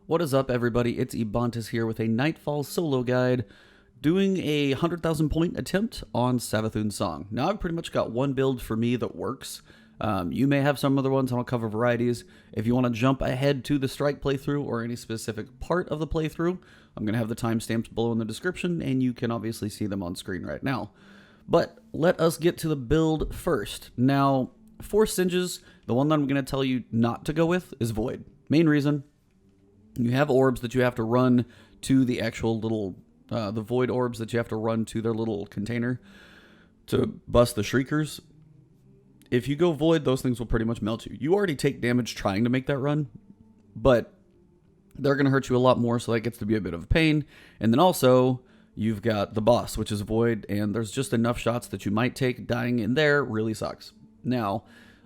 What is up, everybody? It's Ebontis here with a Nightfall solo guide doing a 100,000 point attempt on Savathuns song. Now, I've pretty much got one build for me that works. You may have some other ones, and I'll cover varieties. If you want to jump ahead to the strike playthrough or any specific part of the playthrough, I'm going to have the timestamps below in the description, and you can obviously see them on screen right now. But let us get to the build first. Now, for Singes, the one that I'm going to tell you not to go with is Void. Main reason, you have orbs that you have to run to the actual little, the Void orbs that you have to run to their little container to bust the Shriekers. If you go Void, those things will pretty much melt you. You already take damage trying to make that run, but they're going to hurt you a lot more, so that gets to be a bit of a pain. And then also, you've got the boss, which is Void, and there's just enough shots that you might take. Dying in there really sucks. Now,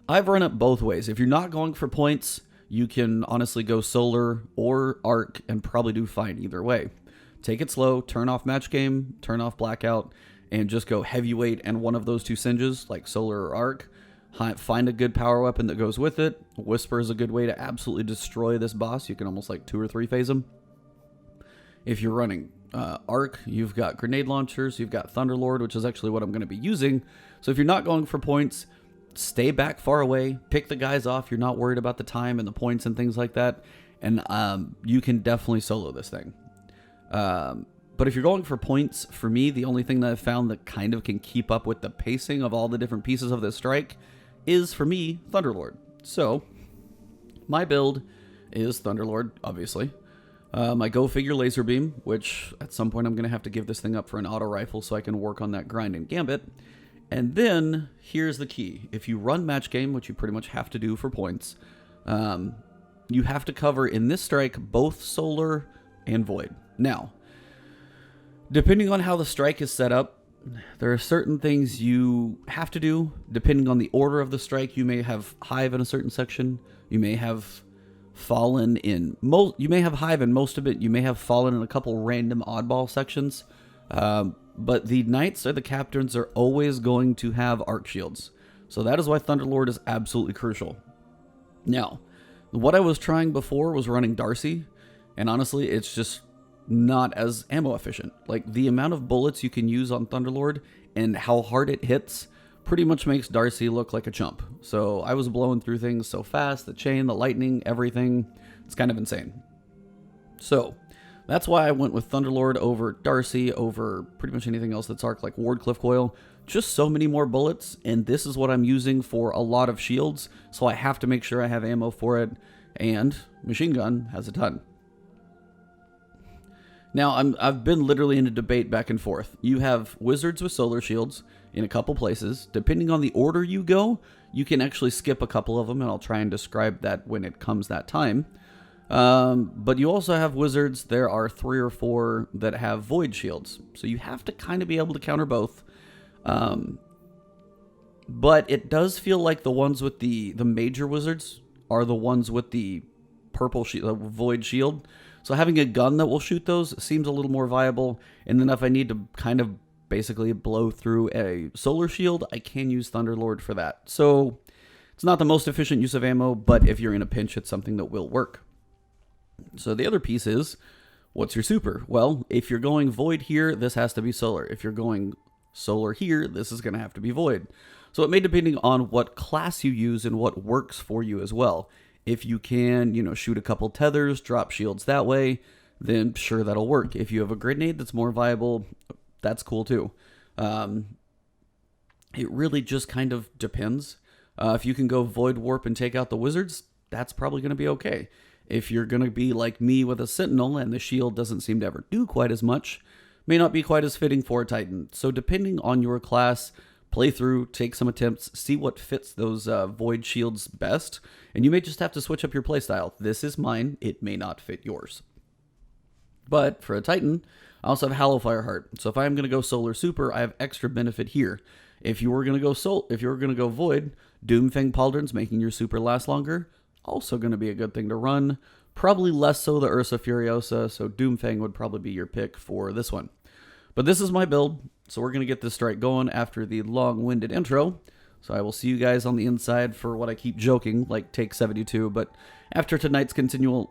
I've run it both ways. If you're not going for points, you can honestly go Solar or Arc and probably do fine either way. Take it slow, turn off Match Game, turn off Blackout, and just go Heavyweight and one of those two Singes, like Solar or Arc. Find a good power weapon that goes with it. Whisper is a good way to absolutely destroy this boss. You can almost like 2 or 3 phase him. If you're running Arc, you've got grenade launchers, you've got Thunderlord, which is actually what I'm going to be using. So if you're not going for points, stay back far away, pick the guys off. You're not worried about the time and the points and things like that. And you can definitely solo this thing. But if you're going for points, for me, the only thing that I've found that kind of can keep up with the pacing of all the different pieces of this strike is, for me, Thunderlord. So, my build is Thunderlord, obviously. My Go Figure Laser Beam, which at some point I'm going to have to give this thing up for an auto rifle so I can work on that grind and gambit. And then, here's the key. If you run Match Game, which you pretty much have to do for points, you have to cover, in this strike, both Solar and Void. Now, depending on how the strike is set up, there are certain things you have to do. Depending on the order of the strike, you may have Hive in a certain section. You may have Fallen in you may have Hive in most of it. You may have Fallen in a couple random oddball sections. But the Knights or the Captains are always going to have Arc Shields. So that is why Thunderlord is absolutely crucial. Now, what I was trying before was running Darcy. And honestly, it's just not as ammo efficient. Like, the amount of bullets you can use on Thunderlord and how hard it hits pretty much makes Darcy look like a chump. So I was blowing through things so fast, the chain, the lightning, everything. It's kind of insane. So that's why I went with Thunderlord over Darcy, over pretty much anything else that's Arc, like Wardcliff Coil. Just so many more bullets, and this is what I'm using for a lot of shields, so I have to make sure I have ammo for it, and Machine Gun has a ton. Now, I've been literally in a debate back and forth. You have Wizards with Solar Shields in a couple places. Depending on the order you go, you can actually skip a couple of them, and I'll try and describe that when it comes that time. But you also have Wizards. There are 3 or 4 that have Void Shields. So you have to kind of be able to counter both. But it does feel like the ones with the major Wizards are the ones with the purple Void Shield. So having a gun that will shoot those seems a little more viable. And then if I need to kind of basically blow through a Solar Shield, I can use Thunderlord for that. So it's not the most efficient use of ammo, but if you're in a pinch, it's something that will work. So the other piece is, what's your super? Well, if you're going Void here, this has to be Solar. If you're going Solar here, this is going to have to be Void. So it may depending on what class you use and what works for you as well. If you can, shoot a couple tethers, drop shields that way, then sure, that'll work. If you have a grenade that's more viable, that's cool too. It really just kind of depends. If you can go Void Warp and take out the Wizards, that's probably going to be okay. If you're going to be like me with a Sentinel and the shield doesn't seem to ever do quite as much, may not be quite as fitting for a Titan. So depending on your class, play through, take some attempts, see what fits those Void Shields best, and you may just have to switch up your playstyle. This is mine, it may not fit yours. But for a Titan, I also have Hallowfire Heart. So if I'm going to go Solar Super, I have extra benefit here. If you were going to go Void, Doomfang Pauldron's making your super last longer, also going to be a good thing to run. Probably less so the Ursa Furiosa, so Doomfang would probably be your pick for this one. But this is my build, so we're going to get this strike going after the long-winded intro. So I will see you guys on the inside for what I keep joking, like take 72, but after tonight's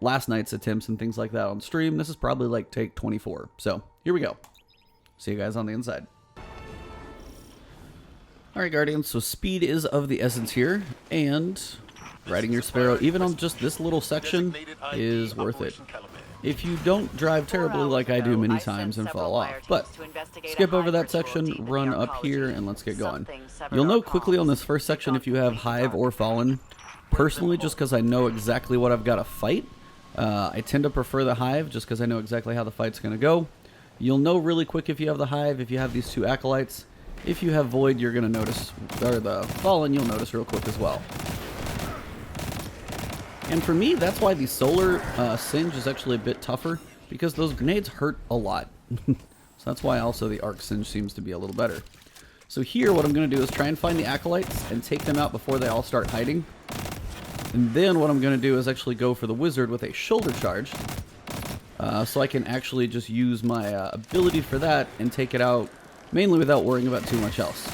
last night's attempts and things like that on stream, this is probably like take 24. So here we go. See you guys on the inside. Alright, Guardians, so speed is of the essence here, and riding your Sparrow, even on just this little section, is worth it. If you don't drive terribly like I do many times and fall off. But skip over that section, run up here, and let's get going. You'll know quickly on this first section if you have Hive or Fallen. Personally, just because I know exactly what I've got to fight, I tend to prefer the Hive just because I know exactly how the fight's going to go. You'll know really quick if you have the Hive, if you have these two Acolytes. If you have Void, you're going to notice, or the Fallen, you'll notice real quick as well. And for me, that's why the Solar Singe is actually a bit tougher, because those grenades hurt a lot. So that's why also the Arc Singe seems to be a little better. So here, what I'm going to do is try and find the Acolytes and take them out before they all start hiding. And then what I'm going to do is actually go for the Wizard with a Shoulder Charge. So I can actually just use my ability for that and take it out, mainly without worrying about too much else.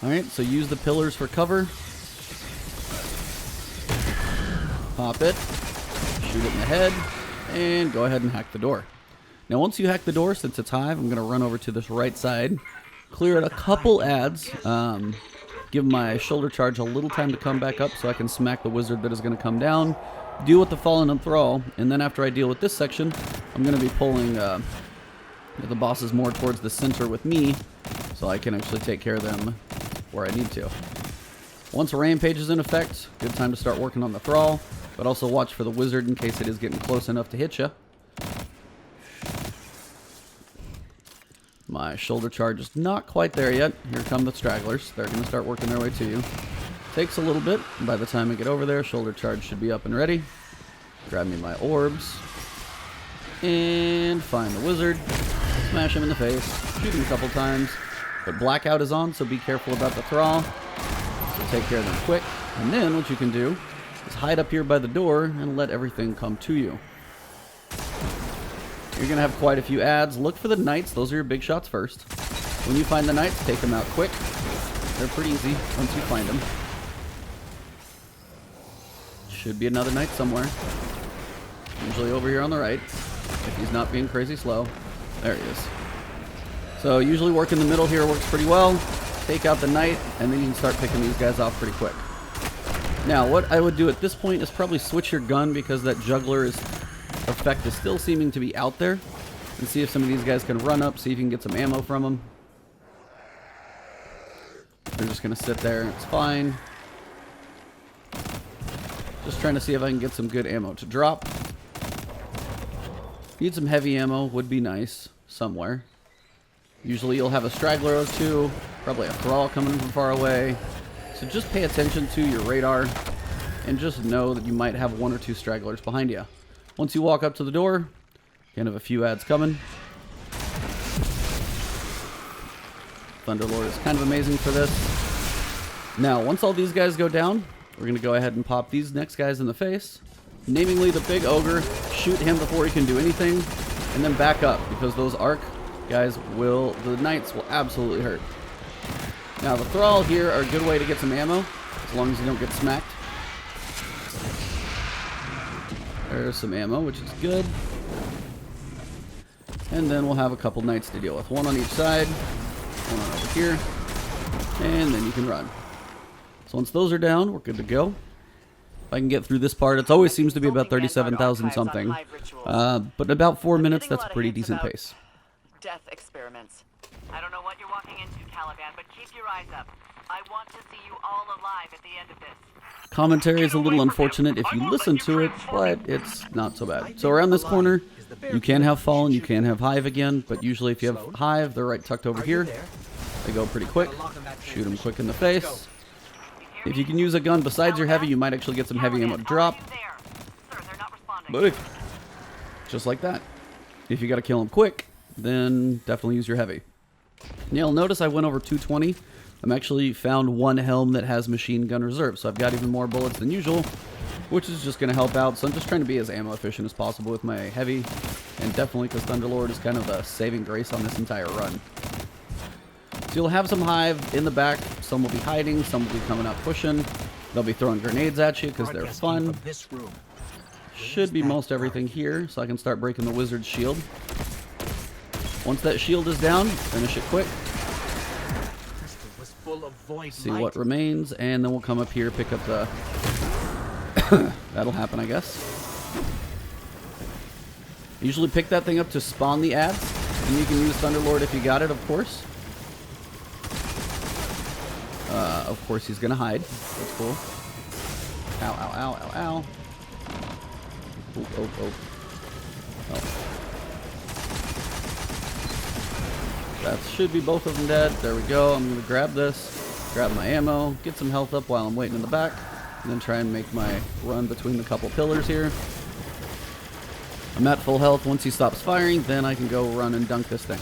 Alright, so use the pillars for cover. Pop it, shoot it in the head, and go ahead and hack the door. Now once you hack the door, since it's Hive, I'm going to run over to this right side, clear out a couple ads, give my shoulder charge a little time to come back up so I can smack the wizard that is going to come down, deal with the Fallen and Thrall, and then after I deal with this section, I'm going to be pulling the bosses more towards the center with me so I can actually take care of them where I need to. Once Rampage is in effect, good time to start working on the Thrall. But also watch for the wizard in case it is getting close enough to hit you. My shoulder charge is not quite there yet. Here come the stragglers. They're going to start working their way to you. Takes a little bit. By the time I get over there, shoulder charge should be up and ready. Grab me my orbs. And find the wizard. Smash him in the face. Shoot him a couple times. But Blackout is on, so be careful about the Thrall. So take care of them quick. And then what you can do is hide up here by the door and let everything come to you. You're going to have quite a few ads. Look for the Knights. Those are your big shots first. When you find the Knights, take them out quick. They're pretty easy once you find them. Should be another Knight somewhere. Usually over here on the right. If he's not being crazy slow. There he is. So usually work in the middle here works pretty well. Take out the Knight, and then you can start picking these guys off pretty quick. Now, what I would do at this point is probably switch your gun because that juggler's effect is still seeming to be out there. And see if some of these guys can run up, see if you can get some ammo from them. They're just going to sit there, it's fine. Just trying to see if I can get some good ammo to drop. Need some heavy ammo, would be nice, somewhere. Usually you'll have a straggler or two, probably a Thrall coming from far away. So just pay attention to your radar and just know that you might have one or two stragglers behind you. Once you walk up to the door, you have a few ads coming. Thunderlord is kind of amazing for this. Now, once all these guys go down, we're going to go ahead and pop these next guys in the face. Namely the big ogre, shoot him before he can do anything, and then back up because those arc guys the Knights will absolutely hurt. Now the Thrall here are a good way to get some ammo, as long as you don't get smacked. There's some ammo, which is good. And then we'll have a couple Knights to deal with. One on each side, one on over here, and then you can run. So once those are down, we're good to go. If I can get through this part, it always seems to be about 37,000 something. But in about 4 minutes, that's a pretty decent pace. Death experiments. I don't know what you're walking into, Caliban, but keep your eyes up. I want to see you all alive at the end of this. Commentary is a little unfortunate if you listen to it, but it's not so bad. So around this corner, you can have Fallen, you can have Hive again, but usually if you have Hive, they're right tucked over here. They go pretty quick. Shoot them quick in the face. If you can use a gun besides your heavy, you might actually get some heavy ammo to drop. But just like that. If you got to kill them quick, then definitely use your heavy. Now you'll notice I went over 220. I'm actually found one helm that has machine gun reserve, so I've got even more bullets than usual, which is just going to help out. So I'm just trying to be as ammo efficient as possible with my heavy, and definitely because Thunderlord is kind of the saving grace on this entire run. So So you'll have some Hive in the back. Some will be hiding. Some will be coming out pushing. They'll be throwing grenades at you because they're fun. Should be most everything here, so I can start breaking the wizard's shield. Once that shield is down, finish it quick. See what remains, and then we'll come up here, pick up the... That'll happen, I guess. Usually pick that thing up to spawn the ads, and you can use Thunderlord if you got it, of course. Of course, he's gonna hide. That's cool. Ow, ow, ow, ow, ow. Oh, oh, oh. Oh. That should be both of them dead. There we go. I'm gonna grab this, grab my ammo, get some health up while I'm waiting in the back, and then try and make my run between the couple pillars here. I'm at full health. Once he stops firing, then I can go run and dunk this thing.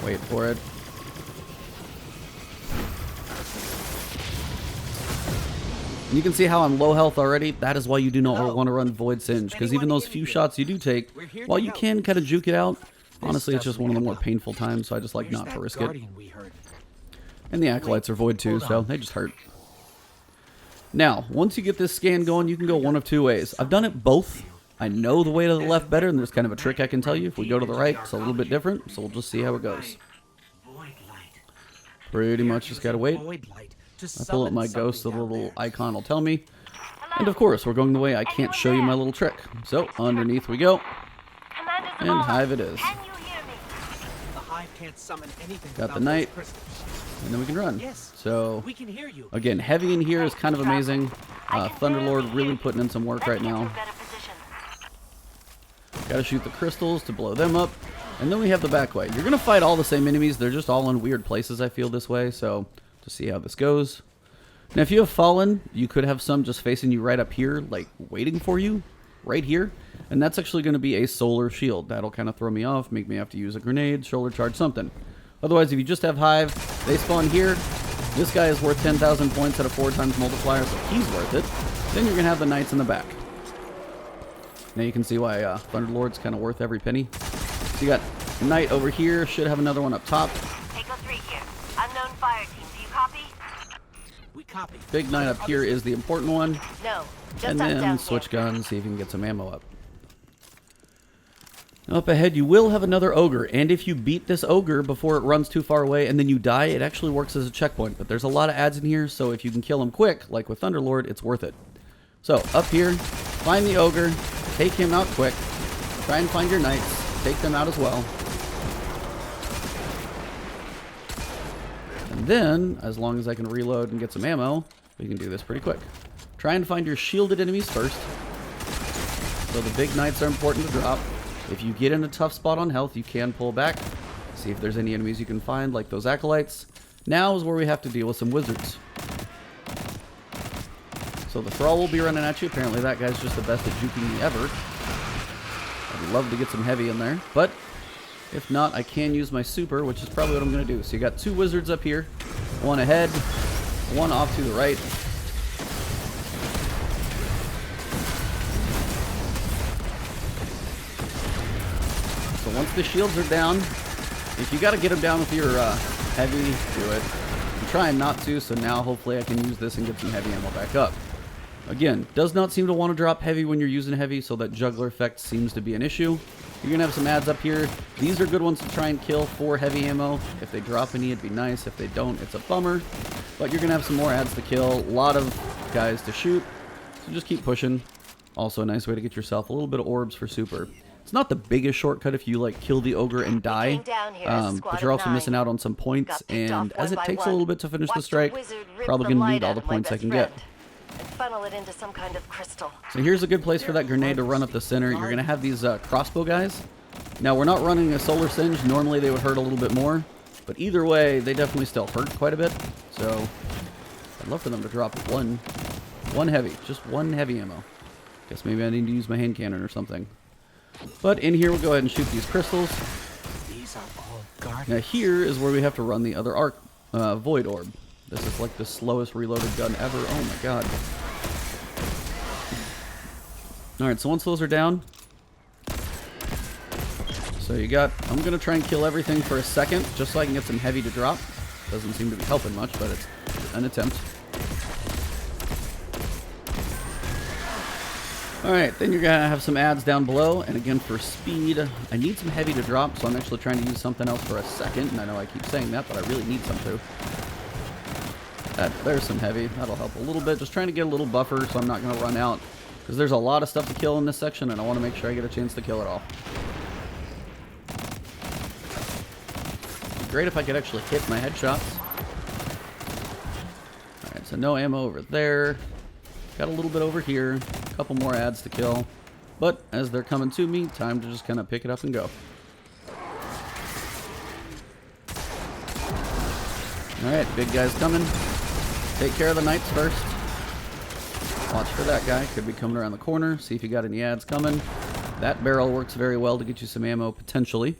Wait for it. And you can see how I'm low health already. That is why you do not want to run Void Singe, because even those few shots you do take, while you can kind of juke it out, honestly, it's just one of the more painful times, so I just like not to risk it. And the Acolytes are Void too, so they just hurt. Now, once you get this scan going, you can go one of two ways. I've done it both. I know the way to the left better, and there's kind of a trick I can tell you. If we go to the right, it's a little bit different, so we'll just see how it goes. Pretty much just gotta wait. I pull up my ghost, the little icon will tell me. And of course, we're going the way I can't show you my little trick. So, underneath we go. And Hive it is. Got the Knight. And then we can run. So, again, heavy in here is kind of amazing. Thunderlord really putting in some work right now. Gotta shoot the crystals to blow them up. And then we have the back way. You're gonna fight all the same enemies. They're just all in weird places, I feel, this way. So, to see how this goes. Now, if you have fallen, you could have some just facing you right up here, like waiting for you, right here. And that's actually going to be a solar shield. That'll kind of throw me off, make me have to use a grenade, shoulder charge, something. Otherwise, if you just have Hive, they spawn here. This guy is worth 10,000 points at a 4 times multiplier, so he's worth it. Then you're going to have the Knights in the back. Now you can see why Thunderlord's kind of worth every penny. So you got Knight over here, should have another one up top. Echo 3 here. Unknown fire team. Do you copy? We copy. Big Knight up here is the important one. No. Just And us then down switch here. guns, see if you can get some ammo up. Up ahead, you will have another ogre, and if you beat this ogre before it runs too far away and then you die, it actually works as a checkpoint. But there's a lot of ads in here, so if you can kill him quick, like with Thunderlord, it's worth it. So, up here, find the ogre, take him out quick, try and find your knights, take them out as well. And then, as long as I can reload and get some ammo, we can do this pretty quick. Try and find your shielded enemies first. So the big knights are important to drop. If you get in a tough spot on health, you can pull back. See if there's any enemies you can find, like those acolytes. Now is where we have to deal with some wizards. So the Thrall will be running at you. Apparently that guy's just the best at juking me ever. I'd love to get some heavy in there, but if not, I can use my super, which is probably what I'm going to do. So you got 2 wizards up here. One ahead, one off to the right. So once the shields are down, if you got to get them down with your heavy, do it. I'm trying not to, so now hopefully I can use this and get some heavy ammo back up. Again, does not seem to want to drop heavy when you're using heavy, so that juggler effect seems to be an issue. You're going to have some ads up here. These are good ones to try and kill for heavy ammo. If they drop any, it'd be nice. If they don't, it's a bummer. But you're going to have some more ads to kill. A lot of guys to shoot. So just keep pushing. Also a nice way to get yourself a little bit of orbs for super. It's not the biggest shortcut if you like kill the ogre and die. But you're also missing out on some points. And as it takes a little bit to finish the strike, probably going to need all the points I can get. And funnel it into some kind of crystal. So here's a good place for that grenade to run up the center. You're going to have these crossbow guys. Now, we're not running a solar singe. Normally, they would hurt a little bit more. But either way, they definitely still hurt quite a bit. So, I'd love for them to drop one heavy. Just one heavy ammo. Guess maybe I need to use my hand cannon or something. But in here, we'll go ahead and shoot these crystals. These are all guardians. Now, here is where we have to run the other Void Orb. This is like the slowest reloaded gun ever. Oh my god. Alright, so once those are down, So you got, I'm going to try and kill everything for a second, just so I can get some heavy to drop. Doesn't seem to be helping much, but it's an attempt. Alright, then you're going to have some ads down below, and again for speed, I need some heavy to drop, so I'm actually trying to use something else for a second, and I know I keep saying that, but I really need some to. There's some heavy, that'll help a little bit, just trying to get a little buffer so I'm not going to run out, because there's a lot of stuff to kill in this section, and I want to make sure I get a chance to kill it all. It'd be great if I could actually hit my headshots. Alright, so no ammo over there. Got a little bit over here, a couple more ads to kill, but as they're coming to me, time to just kind of pick it up and go. Alright, big guy's coming. Take care of the knights first. Watch for that guy, could be coming around the corner, see if you got any ads coming. That barrel works very well to get you some ammo, potentially.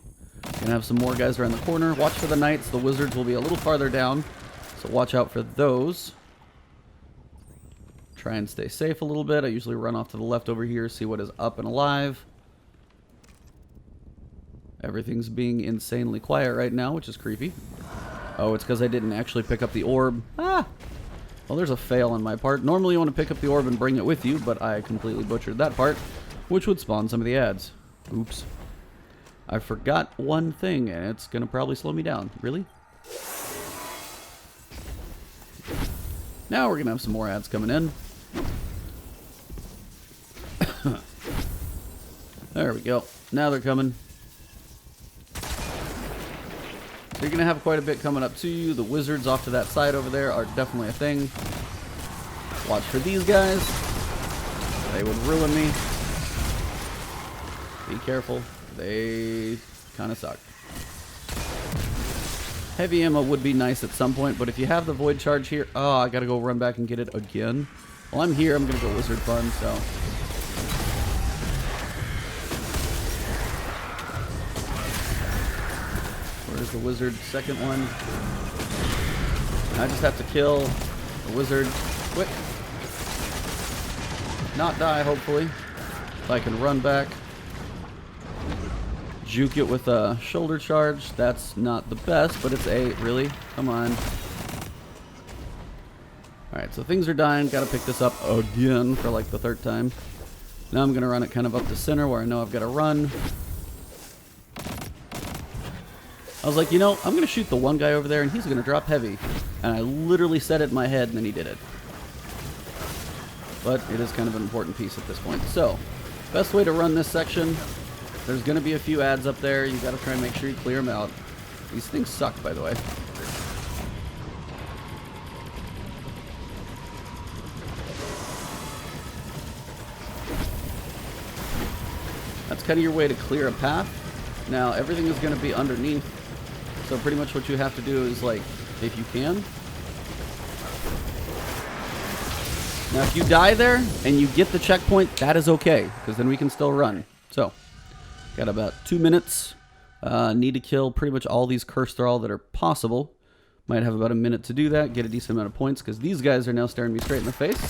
Gonna have some more guys around the corner. Watch for the knights, the wizards will be a little farther down, so watch out for those. Try and stay safe a little bit. I usually run off to the left over here, see what is up and alive. Everything's being insanely quiet right now, which is creepy. Oh, it's because I didn't actually pick up the orb. Ah! Well, there's a fail on my part. Normally you want to pick up the orb and bring it with you, but I completely butchered that part, which would spawn some of the ads. Oops. I forgot one thing, and it's going to probably slow me down. Really? Now we're going to have some more ads coming in. There we go. Now they're coming. So you're going to have quite a bit coming up to you. The wizards off to that side over there are definitely a thing. Watch for these guys. They would ruin me. Be careful. They kind of suck. Heavy ammo would be nice at some point, but if you have the void charge here... Oh, I got to go run back and get it again. While I'm here, I'm going to go wizard fun, so... Where's the wizard? Second one. I just have to kill the wizard quick. Not die, hopefully. If I can run back. Juke it with a shoulder charge. That's not the best, but it's 8. Really? Come on. Alright, so things are dying. Gotta pick this up again for like the 3rd time. Now I'm gonna run it kind of up the center where I know I've got to run. I was like, you know, I'm going to shoot the one guy over there and he's going to drop heavy. And I literally said it in my head and then he did it. But it is kind of an important piece at this point. So, best way to run this section, there's going to be a few ads up there. You got to try and make sure you clear them out. These things suck, by the way. That's kind of your way to clear a path. Now, everything is going to be underneath. So pretty much what you have to do is, like, if you can. Now, if you die there and you get the checkpoint, that is okay, because then we can still run. So, got about 2 minutes. Need to kill pretty much all these curse thrall that are possible. Might have about a minute to do that, get a decent amount of points, because these guys are now staring me straight in the face.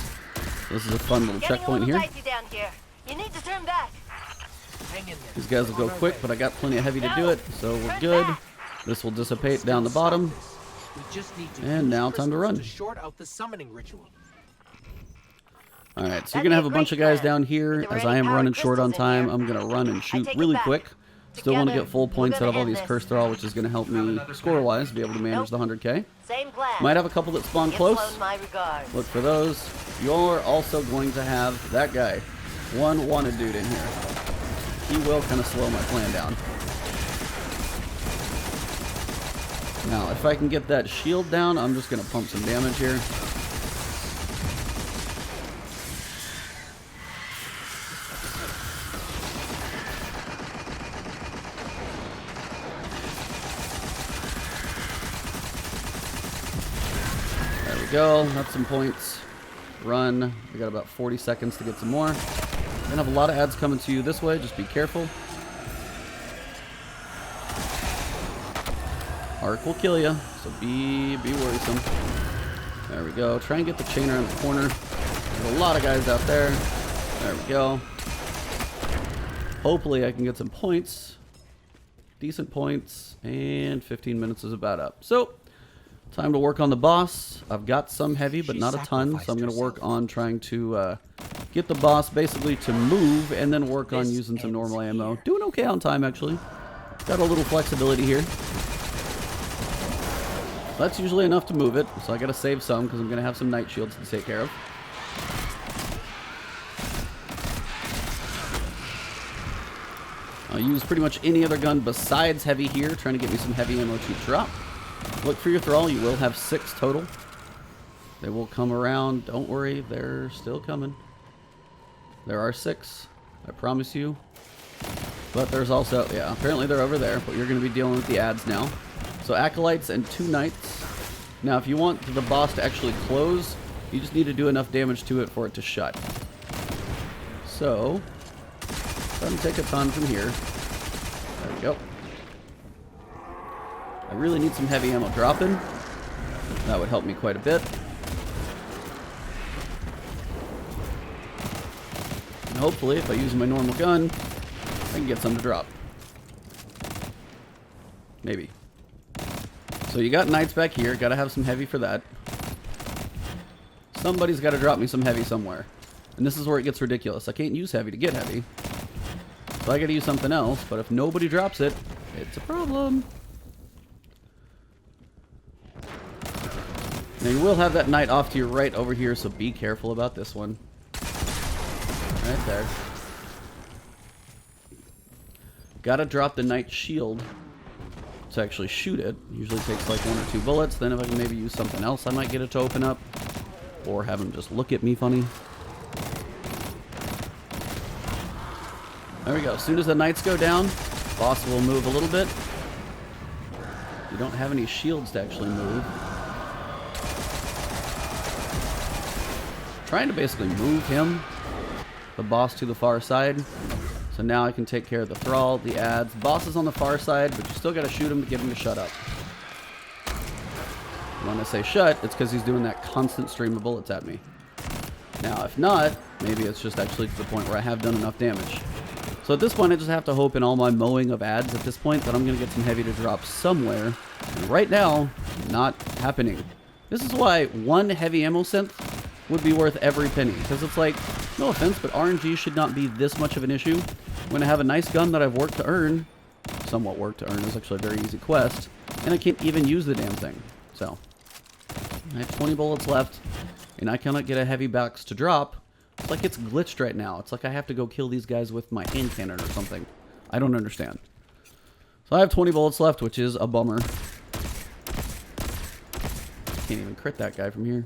So this is a fun little checkpoint here. Down here. You need to turn back. These guys will go quick, but I got plenty of heavy to do it, so we're good. This will dissipate down the bottom. And now time to run. Alright, so you're going to have a bunch of guys down here. As I am running short on time, I'm going to run and shoot really quick. Still want to get full points out of all these curse thrall, which is going to help me score-wise be able to manage the 100k. Might have a couple that spawn close. Look for those. You're also going to have that guy. One wanted dude in here. He will kind of slow my plan down. Now, if I can get that shield down, I'm just going to pump some damage here. There we go. That's some points. Run. We got about 40 seconds to get some more. You're going to have a lot of ads coming to you this way. Just be careful. Arc will kill you, so be worrisome. There we go. Try and get the chain around the corner. There's a lot of guys out there. There we go. Hopefully I can get some points. decent points, and 15 minutes is about up. So, time to work on the boss. I've got some heavy, but not a ton, so I'm going to work on trying to get the boss basically to move, and then work on using some normal ammo. Doing okay on time, actually. Got a little flexibility here. That's usually enough to move it, so I got to save some, because I'm going to have some night shields to take care of. I'll use pretty much any other gun besides heavy here, trying to get me some heavy ammo to drop. Look for your thrall. You will have 6 total. They will come around. Don't worry. They're still coming. There are 6. I promise you. But there's also... yeah, apparently they're over there. But you're going to be dealing with the ads now. So Acolytes and 2 Knights. Now, if you want the boss to actually close, you just need to do enough damage to it for it to shut. So... doesn't take a ton from here. There we go. I really need some heavy ammo dropping. That would help me quite a bit. And hopefully, if I use my normal gun, I can get some to drop. Maybe. So you got knights back here. Got to have some heavy for that. Somebody's got to drop me some heavy somewhere. And this is where it gets ridiculous. I can't use heavy to get heavy. So I gotta use something else, but if nobody drops it, it's a problem. Now you will have that knight off to your right over here, so be careful about this one. Right there. Gotta drop the knight shield to actually shoot it. Usually takes like 1 or 2 bullets. Then if I can maybe use something else, I might get it to open up. Or have him just look at me funny. There we go. As soon as the knights go down, boss will move a little bit. You don't have any shields to actually move. Trying to basically move him, the boss, to the far side. So now I can take care of the thrall, the ads. Boss is on the far side, but you still got to shoot him to get him to shut up. When I say shut, it's because he's doing that constant stream of bullets at me. Now, if not, maybe it's just actually to the point where I have done enough damage. So at this point, I just have to hope in all my mowing of ads at this point that I'm going to get some heavy to drop somewhere. And right now, not happening. This is why 1 heavy ammo synth would be worth every penny. Because it's like, no offense, but RNG should not be this much of an issue. When I have a nice gun that I've worked to earn, somewhat worked to earn, is actually a very easy quest, and I can't even use the damn thing. So, I have 20 bullets left, and I cannot get a heavy box to drop. It's like it's glitched right now. It's like I have to go kill these guys with my hand cannon or something. I don't understand. So I have 20 bullets left, which is a bummer. Can't even crit that guy from here.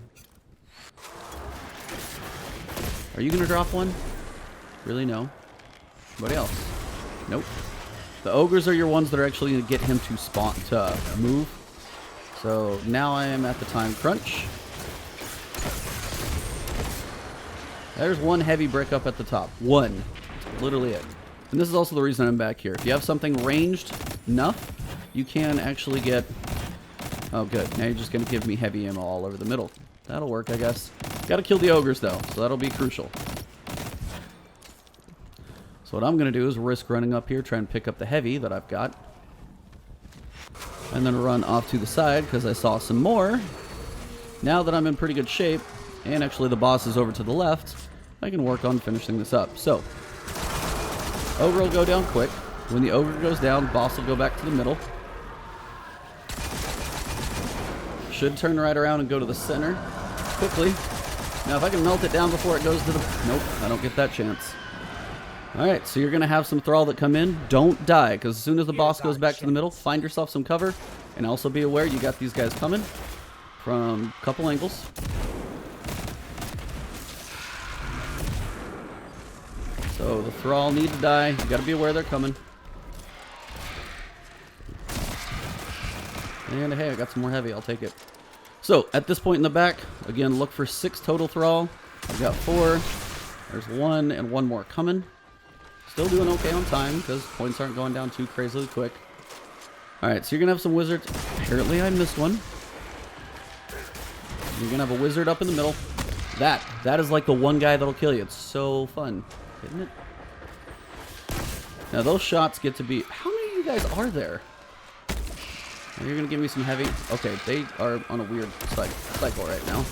Are you going to drop one? Really? No. Anybody else? Nope. The ogres are your ones that are actually going to get him to spawn, to move. So now I am at the time crunch. There's 1 heavy brick up at the top. 1. That's literally it. And this is also the reason I'm back here. If you have something ranged enough, you can actually get... oh, good. Now you're just going to give me heavy ammo all over the middle. That'll work, I guess. Got to kill the ogres, though, so that'll be crucial. So what I'm going to do is risk running up here, try and pick up the heavy that I've got. And then run off to the side, because I saw some more. Now that I'm in pretty good shape, and actually the boss is over to the left, I can work on finishing this up. So, ogre will go down quick. When the ogre goes down, boss will go back to the middle. Should turn right around and go to the center quickly. Now if I can melt it down before it goes to the... nope, I don't get that chance. Alright, so you're going to have some thrall that come in. Don't die, because as soon as the boss goes back to the middle, find yourself some cover. And also be aware you got these guys coming from a couple angles. So the thrall need to die. You got to be aware they're coming. And hey, I got some more heavy. I'll take it. So at this point in the back, again, look for 6 total thrall. I've got 4. There's 1 and 1 more coming. Still doing okay on time because points aren't going down too crazily quick. Alright, so you're going to have some wizards. Apparently I missed one. You're going to have a wizard up in the middle. That is like the one guy that'll kill you. It's so fun, isn't it? Now those shots get to be... how many you guys are there? You're gonna give me some heavy. Okay, they are on a weird cycle right now.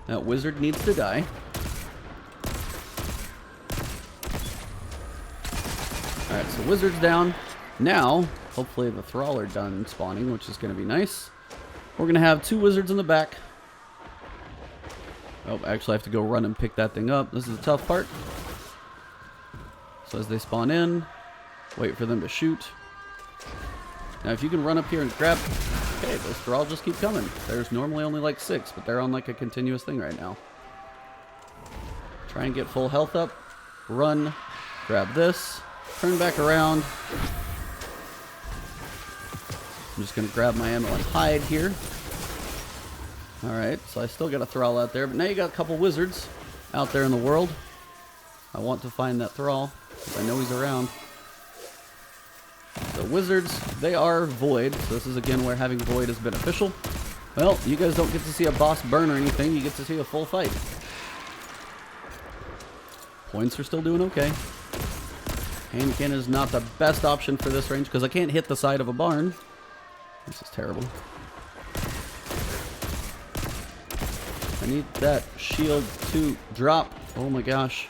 That wizard needs to die. Alright, so wizard's down. Now, hopefully the thrall are done spawning, which is going to be nice. We're going to have 2 wizards in the back. Oh, actually I have to go run and pick that thing up. This is the tough part. So as they spawn in, wait for them to shoot. Now if you can run up here and grab... Okay, those thrall just keep coming. There's normally only like 6, but they're on like a continuous thing right now. Try and get full health up. Run. Grab this. Turn back around. I'm just going to grab my ammo and hide here. Alright, so I still got a thrall out there, but now you got a couple wizards out there in the world. I want to find that thrall, because I know he's around. The wizards, they are void, so this is again where having void is beneficial. Well, you guys don't get to see a boss burn or anything, you get to see a full fight. Points are still doing okay. Handicap is not the best option for this range, because I can't hit the side of a barn. This is terrible. I need that shield to drop. Oh my gosh.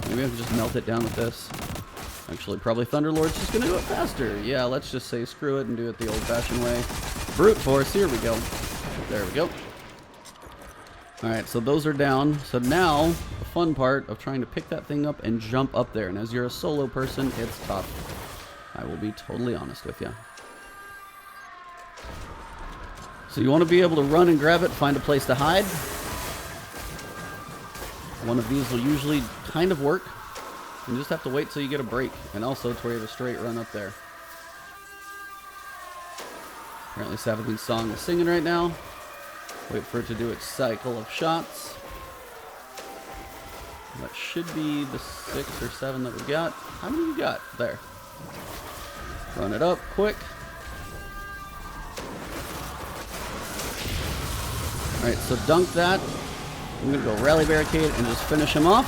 Maybe I can just melt it down with this. Actually, probably Thunderlord's just going to do it faster. Yeah, let's just say screw it and do it the old-fashioned way. Brute force, here we go. There we go. Alright, so those are down. So now, the fun part of trying to pick that thing up and jump up there. And as you're a solo person, it's tough. I will be totally honest with you. So you want to be able to run and grab it, find a place to hide. One of these will usually kind of work. You just have to wait till you get a break. And also to where you have a straight run up there. Apparently Savathuns' song is singing right now. Wait for it to do its cycle of shots. That should be the 6 or 7 that we got. How many you got? There. Run it up quick. Alright, so dunk that. I'm going to go rally barricade and just finish him off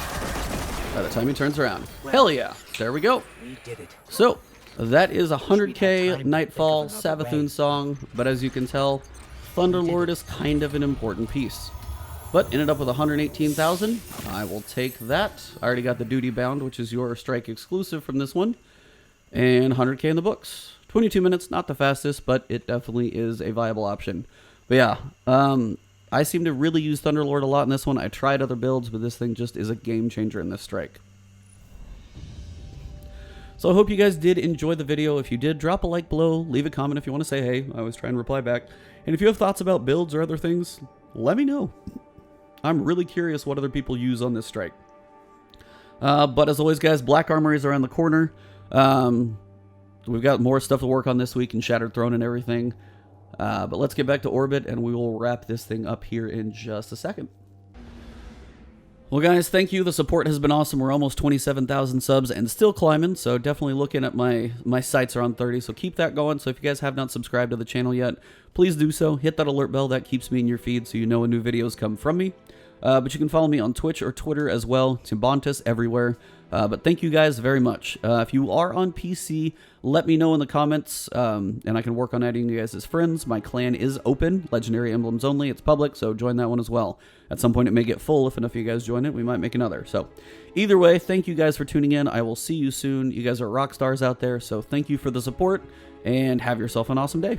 by the time he turns around. Hell yeah. There we go. We did it. So, that is a 100k Nightfall Savathuns song, but as you can tell, Thunderlord is kind of an important piece. But ended up with 118,000. I will take that. I already got the Duty Bound, which is your strike exclusive from this one. And 100k in the books. 22 minutes, not the fastest, but it definitely is a viable option. But yeah, I seem to really use Thunderlord a lot in this one. I tried other builds, but this thing just is a game changer in this strike. So I hope you guys did enjoy the video. If you did, drop a like below. Leave a comment if you want to say hey. I always try and reply back. And if you have thoughts about builds or other things, let me know. I'm really curious what other people use on this strike. But as always, guys, Black Armory is around the corner. We've got more stuff to work on this week and Shattered Throne and everything. But let's get back to Orbit, and we will wrap this thing up here in just a second. Well, guys, thank you. The support has been awesome. We're almost 27,000 subs and still climbing, so definitely looking at my sights are on 30, so keep that going. So if you guys have not subscribed to the channel yet, please do so. Hit that alert bell. That keeps me in your feed so you know when new videos come from me. But you can follow me on Twitch or Twitter as well. It's Ebontis everywhere. But thank you guys very much. If you are on PC, let me know in the comments, and I can work on adding you guys as friends. My clan is open, Legendary Emblems only. It's public, so join that one as well. At some point, it may get full. If enough of you guys join it, we might make another. So either way, thank you guys for tuning in. I will see you soon. You guys are rock stars out there, so thank you for the support, and have yourself an awesome day.